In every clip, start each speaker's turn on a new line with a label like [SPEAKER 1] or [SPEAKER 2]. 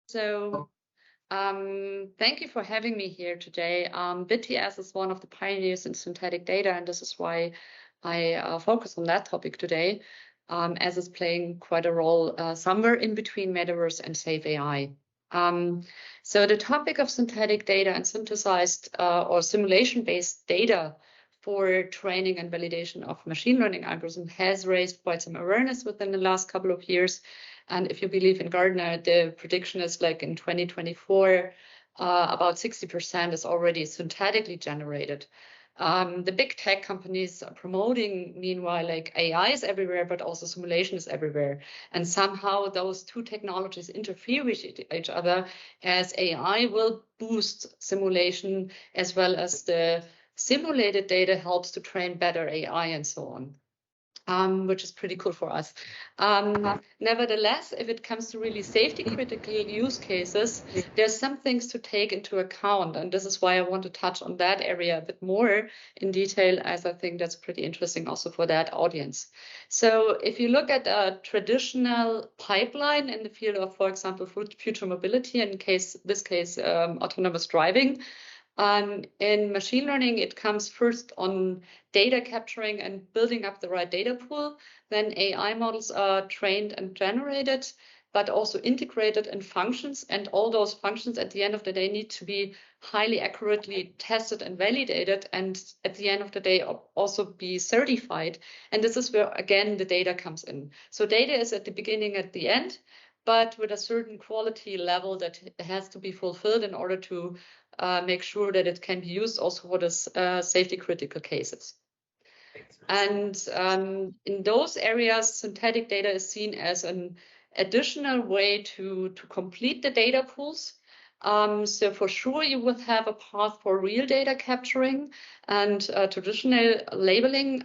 [SPEAKER 1] So thank you for having me here today. BTS is one of the pioneers in synthetic data, and this is why I focus on that topic today, as it's playing quite a role somewhere in between metaverse and safe AI. So the topic of synthetic data and synthesized or simulation-based data for training and validation of machine learning algorithms has raised quite some awareness within the last couple of years. And if you believe in Gartner, the prediction is like in 2024, about 60% is already synthetically generated. The big tech companies are promoting, meanwhile, like AI is everywhere, but also simulation is everywhere. And somehow those two technologies interfere with each other, as AI will boost simulation as well as the simulated data helps to train better AI and so on. Which is pretty cool for us. Nevertheless, if it comes to really safety critical use cases, there's some things to take into account. And this is why I want to touch on that area a bit more in detail, as I think that's pretty interesting also for that audience. So if you look at a traditional pipeline in the field of, for example, future mobility, in this case, autonomous driving, in machine learning, it comes first on data capturing and building up the right data pool. Then AI models are trained and generated, but also integrated in functions. And all those functions at the end of the day need to be highly accurately tested and validated. And at the end of the day, also be certified. And this is where, again, the data comes in. So data is at the beginning, at the end, but with a certain quality level that has to be fulfilled in order to make sure that it can be used also for this safety critical cases. And in those areas, synthetic data is seen as an additional way to complete the data pools. So for sure, you will have a path for real data capturing and traditional labeling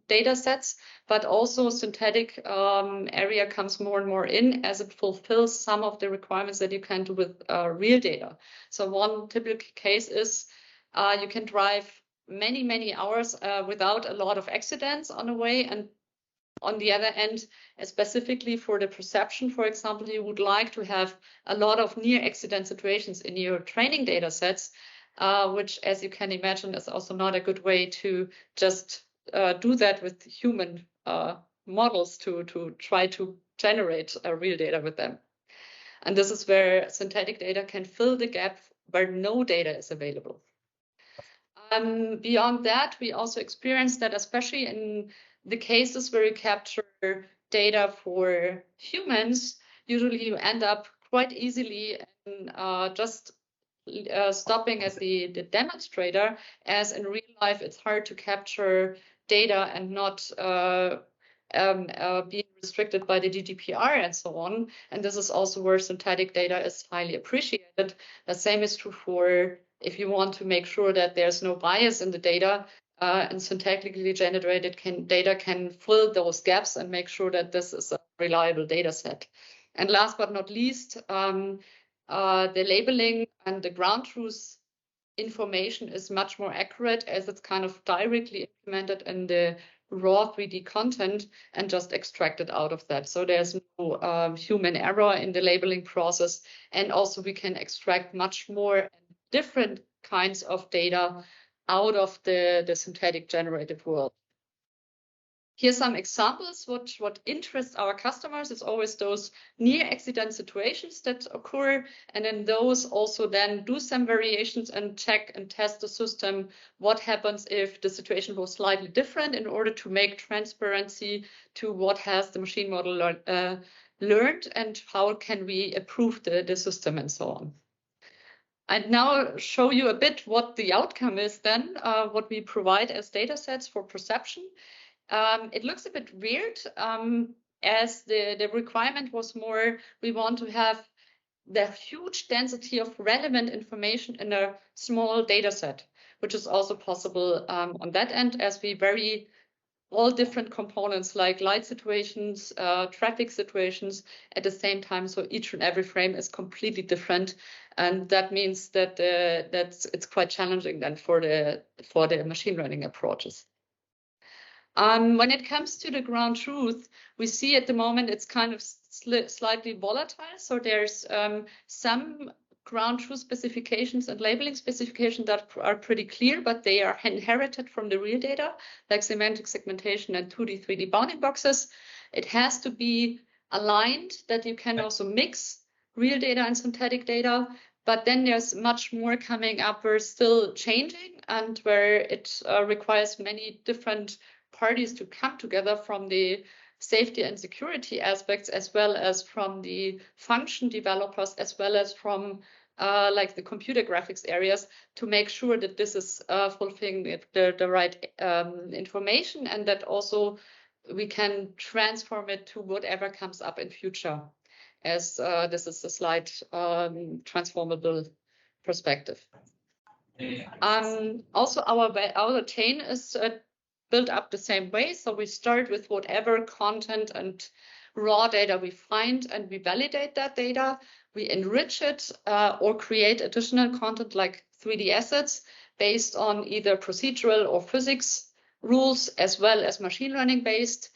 [SPEAKER 1] data sets, but also synthetic area comes more and more in as it fulfills some of the requirements that you can do with real data. So one typical case is you can drive many, many hours without a lot of accidents on the way, and on the other end, specifically for the perception, for example, you would like to have a lot of near accident situations in your training data sets, which, as you can imagine, is also not a good way to just do that with human models to try to generate real data with them. And this is where synthetic data can fill the gap where no data is available. Beyond that, we also experienced that, especially in the cases where you capture data for humans, usually you end up quite easily in just stopping as the demonstrator, as in real life it's hard to capture data and not being restricted by the GDPR and so on. And this is also where synthetic data is highly appreciated. The same is true for if you want to make sure that there's no bias in the data, and synthetically generated data can fill those gaps and make sure that this is a reliable data set. And last but not least, the labeling and the ground truth information is much more accurate, as it's kind of directly implemented in the raw 3D content and just extracted out of that. So there's no human error in the labeling process. And also we can extract much more different kinds of data out of the synthetic generated world. Here's some examples. What interests our customers is always those near accident situations that occur, and in those also then do some variations and check and test the system. What happens if the situation was slightly different, in order to make transparency to what has the machine model learned and how can we improve the system and so on. And now show you a bit what the outcome is then, what we provide as data sets for perception. It looks a bit weird, as the requirement was more, we want to have the huge density of relevant information in a small data set, which is also possible on that end, as we vary all different components like light situations, traffic situations at the same time. So each and every frame is completely different. And that means that it's quite challenging then for the machine learning approaches. When it comes to the ground truth, we see at the moment it's kind of slightly volatile. So there's some ground truth specifications and labeling specifications that are pretty clear, but they are inherited from the real data, like semantic segmentation and 2D, 3D bounding boxes. It has to be aligned that you can also mix real data and synthetic data. But then there's much more coming up. We're still changing, and where it requires many different parties to come together from the safety and security aspects, as well as from the function developers, as well as from like the computer graphics areas, to make sure that this is fulfilling the right information, and that also we can transform it to whatever comes up in future, as this is a slight transformable perspective. Also, our chain is built up the same way. So we start with whatever content and raw data we find, and we validate that data. We enrich it or create additional content like 3D assets based on either procedural or physics rules, as well as machine learning based.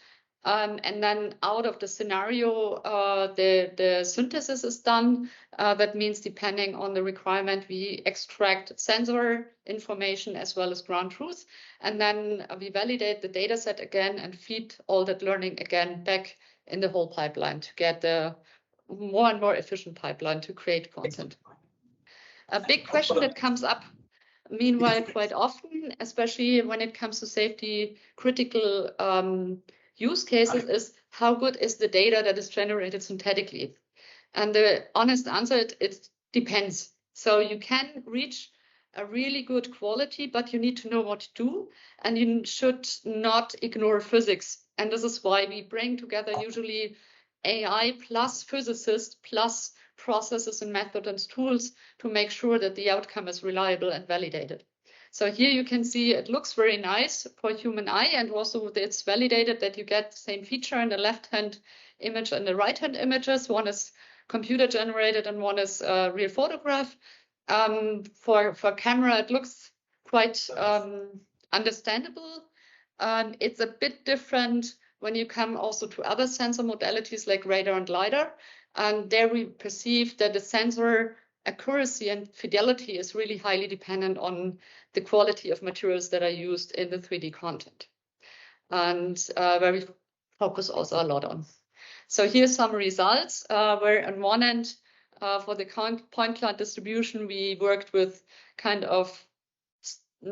[SPEAKER 1] And then out of the scenario, the synthesis is done. That means depending on the requirement, we extract sensor information as well as ground truth. And then we validate the data set again and feed all that learning again back in the whole pipeline to get the more and more efficient pipeline to create content. A big question that comes up meanwhile quite often, especially when it comes to safety critical use cases, is how good is the data that is generated synthetically? And the honest answer, it depends. So you can reach a really good quality, but you need to know what to do, and you should not ignore physics. And this is why we bring together usually AI plus physicists plus processes and methods and tools to make sure that the outcome is reliable and validated. So here you can see it looks very nice for human eye, and also it's validated that you get the same feature in the left-hand image and the right-hand images. One is computer generated and one is a real photograph. For camera, it looks quite understandable. It's a bit different when you come also to other sensor modalities like radar and LiDAR. And there we perceive that the sensor accuracy and fidelity is really highly dependent on the quality of materials that are used in the 3D content, and where we focus also a lot on. So here's some results where on one end, for the point cloud distribution, we worked with kind of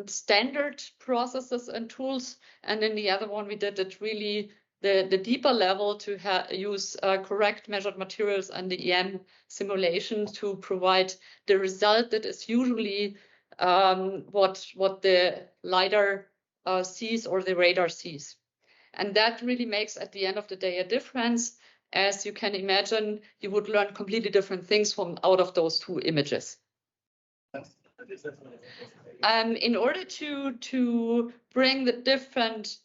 [SPEAKER 1] standard processes and tools, and in the other one we did it really the deeper level to use correct measured materials and the EM simulation to provide the result that is usually what the LiDAR sees or the radar sees. And that really makes at the end of the day a difference. As you can imagine, you would learn completely different things from out of those two images. In order to bring the different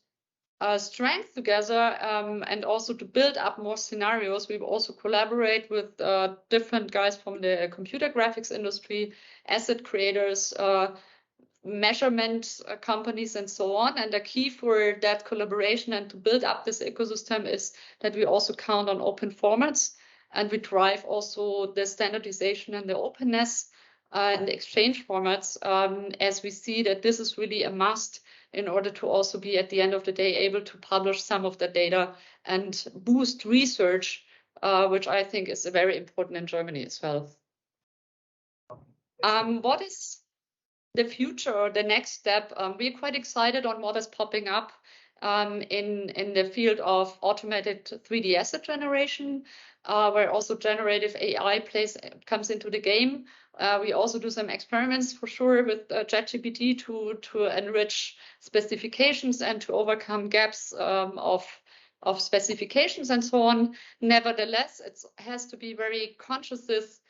[SPEAKER 1] strengths together and also to build up more scenarios, we also collaborate with different guys from the computer graphics industry, asset creators, measurement companies, and so on. And the key for that collaboration and to build up this ecosystem is that we also count on open formats, and we drive also the standardization and the openness and the exchange formats, as we see that this is really a must in order to also be at the end of the day able to publish some of the data and boost research, which I think is very important in Germany as well. What is the future or the next step? We're quite excited on what is popping up in the field of automated 3D asset generation, where also generative AI comes into the game. We also do some experiments for sure with ChatGPT to enrich specifications and to overcome gaps of specifications and so on. Nevertheless, it has to be very conscious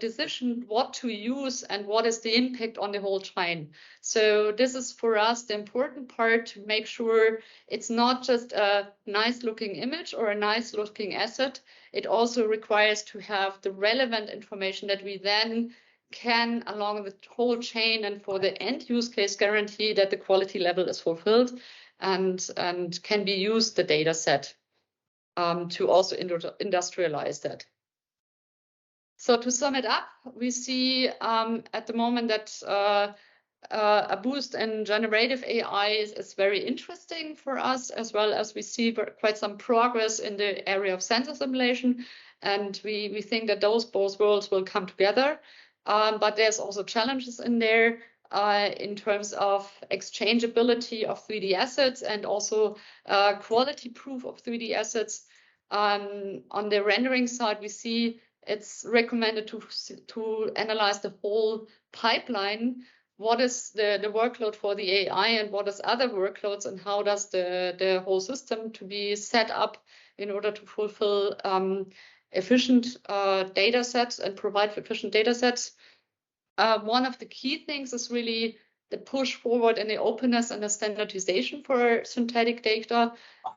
[SPEAKER 1] decision what to use and what is the impact on the whole chain. So this is for us the important part, to make sure it's not just a nice looking image or a nice looking asset. It also requires to have the relevant information that we then can along the whole chain and for the end use case guarantee that the quality level is fulfilled. and can be used, the data set, to also industrialize that. So to sum it up, we see at the moment that a boost in generative AI is very interesting for us, as well as we see quite some progress in the area of sensor simulation. And we think that those both worlds will come together. But there's also challenges in there in terms of exchangeability of 3D assets and also quality proof of 3D assets. On the rendering side, we see it's recommended to analyze the whole pipeline. What is the workload for the AI and what is other workloads, and how does the whole system to be set up in order to fulfill efficient data sets and provide efficient data sets. One of the key things is really the push forward in the openness and the standardization for synthetic data.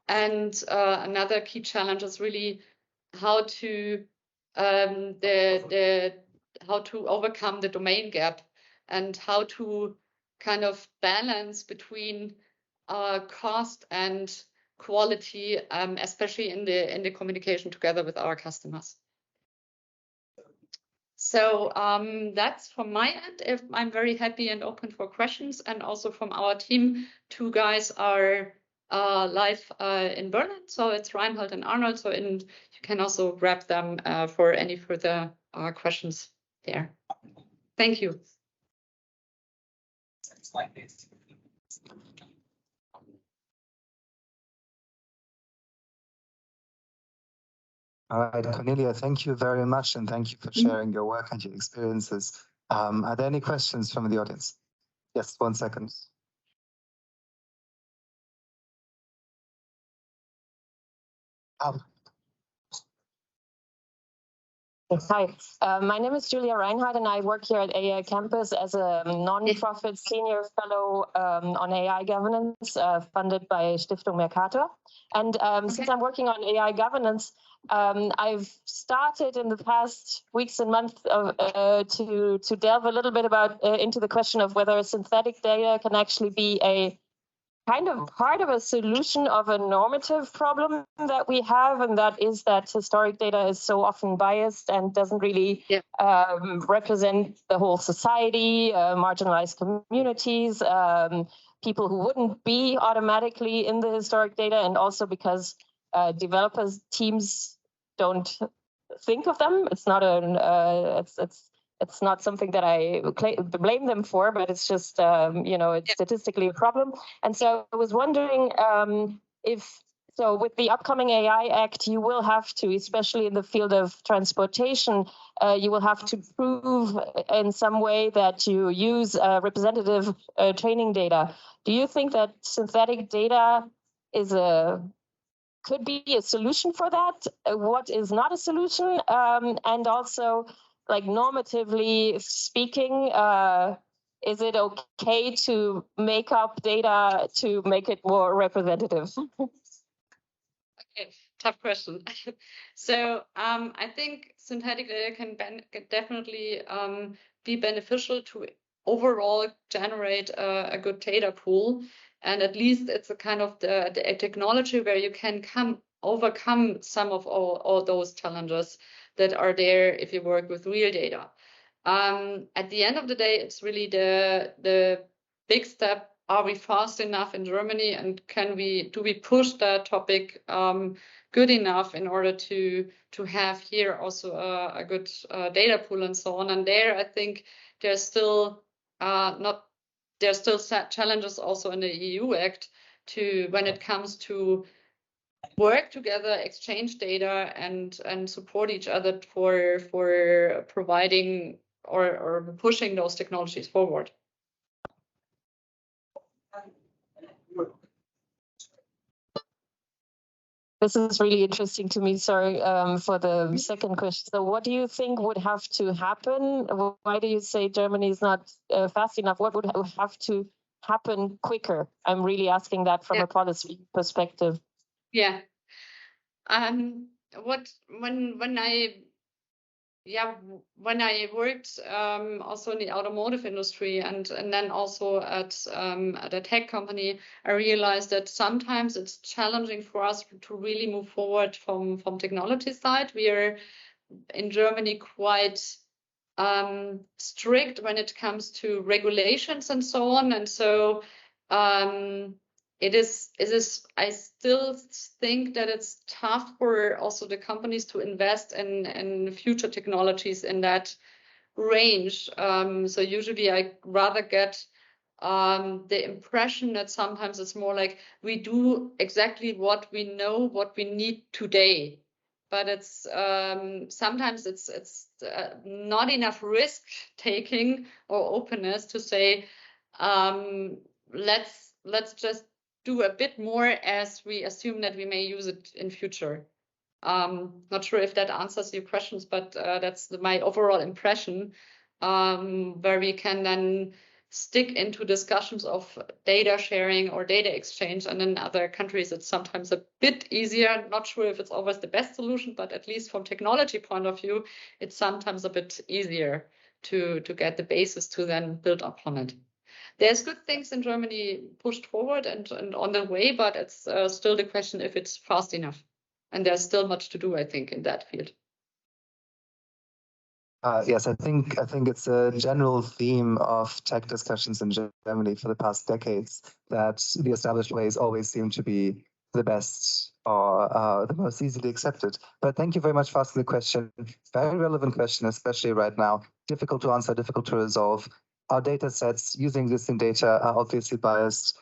[SPEAKER 1] And another key challenge is really how to how to overcome the domain gap and how to kind of balance between cost and quality, especially in the communication together with our customers. So that's from my end. If I'm very happy and open for questions, and also from our team, 2 guys are live in Berlin. So it's Reinhold and Arnold. So you can also grab them for any further questions there. Thank you.
[SPEAKER 2] All right, Cornelia, thank you very much, and thank you for sharing your work and your experiences. Are there any questions from the audience? Yes, 1 second.
[SPEAKER 3] Hi, my name is Julia Reinhardt, and I work here at AI Campus as a non-profit senior fellow on AI governance, funded by Stiftung Mercator. And since I'm working on AI governance, I've started in the past weeks and months to delve a little bit into the question of whether synthetic data can actually be a kind of part of a solution of a normative problem that we have, and that is that historic data is so often biased and doesn't really represent the whole society, marginalized communities, people who wouldn't be automatically in the historic data, and also because developers teams don't think of them. It's not it's not something that I blame them for, but it's just, it's statistically a problem. And so I was wondering so with the upcoming AI Act, you will have to, especially in the field of transportation, you will have to prove in some way that you use representative training data. Do you think that synthetic data could be a solution for that? What is not a solution? And also, like, normatively speaking, is it okay to make up data to make it more representative?
[SPEAKER 1] Okay, tough question. So I think synthetic data can definitely be beneficial to overall generate a good data pool. And at least it's a kind of the technology where you can overcome some of all those challenges that are there if you work with real data. At the end of the day, it's really the big step. Are we fast enough in Germany, and do we push that topic good enough in order to have here also a good data pool and so on? And there, I think there's still challenges also in the EU Act when it comes to work together, exchange data, and support each other for providing or pushing those technologies forward.
[SPEAKER 3] This is really interesting to me. Sorry for the second question. So what do you think would have to happen? Why do you say Germany is not fast enough? What would have to happen quicker? I'm really asking that from a policy perspective.
[SPEAKER 1] Yeah. When yeah, when I worked also in the automotive industry and then also at a tech company, I realized that sometimes it's challenging for us to really move forward from technology side. We are in Germany quite strict when it comes to regulations and so on, and so it is I still think that it's tough for also the companies to invest in future technologies in that range. So usually I rather get the impression that sometimes it's more like we do exactly what we know, what we need today. But it's sometimes it's not enough risk taking or openness to say let's just do a bit more as we assume that we may use it in future. Not sure if that answers your questions, but that's my overall impression, where we can then stick into discussions of data sharing or data exchange. And in other countries, it's sometimes a bit easier. Not sure if it's always the best solution, but at least from technology point of view, it's sometimes a bit easier to get the basis to then build upon it. There's good things in Germany pushed forward and on the way, but it's still the question if it's fast enough. And there's still much to do, I think, in that field.
[SPEAKER 2] Yes, I think it's a general theme of tech discussions in Germany for the past decades that the established ways always seem to be the best or the most easily accepted. But thank you very much for asking the question. Very relevant question, especially right now. Difficult to answer, difficult to resolve. Our data sets using existing data are obviously biased.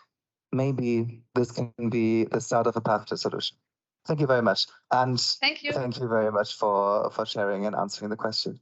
[SPEAKER 2] Maybe this can be the start of a path to solution. Thank you very much. And
[SPEAKER 1] thank you
[SPEAKER 2] very much for sharing and answering the question.